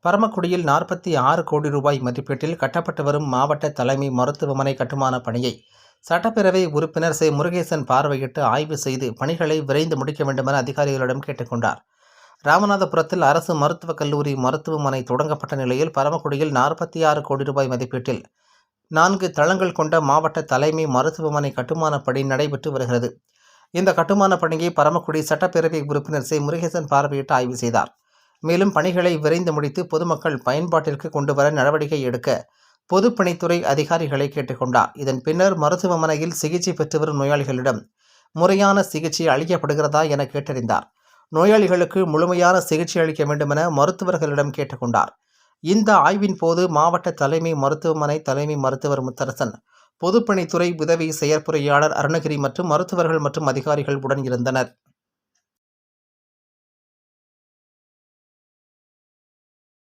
பரமக்குடியில் 46 கோடி ரூபாய் மதிப்பீட்டில் கட்டப்பட்டு வரும் மாவட்ட தலைமை மருத்துவமனை கட்டுமான பணியை சட்டப்பேரவை உறுப்பினர் முருகேசன் பார்வையிட்டு ஆய்வு செய்து பணிகளை விரைந்து முடிக்க வேண்டுமென அதிகாரிகளிடம் கேட்டுக்கொண்டார். ராமநாதபுரத்தில் அரசு மருத்துவக் கல்லூரி மருத்துவமனை தொடங்கப்பட்ட நிலையில் பரமக்குடியில் 46 கோடி ரூபாய் மதிப்பீட்டில் 4 தளங்கள் கொண்ட மாவட்ட தலைமை மருத்துவமனை கட்டுமான பணி நடைபெற்று வருகிறது. இந்த கட்டுமான பணியை பரமக்குடி சட்டப்பேரவை உறுப்பினர் முருகேசன் பார்வையிட்டு ஆய்வு செய்தார். மேலும் பணிகளை விரைந்து முடித்து பொதுமக்கள் பயன்பாட்டிற்கு கொண்டுவர நடவடிக்கை எடுக்க பொதுப்பணித்துறை அதிகாரிகளை கேட்டுக்கொண்டார். இதன் பின்னர் மருத்துவமனையில் சிகிச்சை பெற்று வரும் நோயாளிகளிடம் முறையான சிகிச்சை அளிக்கப்படுகிறதா என கேட்டறிந்தார். நோயாளிகளுக்கு முழுமையான சிகிச்சை அளிக்க வேண்டுமென மருத்துவர்களிடம் கேட்டுக்கொண்டார். இந்த ஆய்வின் போது மாவட்ட தலைமை மருத்துவமனை தலைமை மருத்துவர் முத்தரசன், பொதுப்பணித்துறை உதவி செயற்பொறியாளர் அருணகிரி மற்றும் மருத்துவர்கள் மற்றும் அதிகாரிகள் உடன் இருந்தனர்.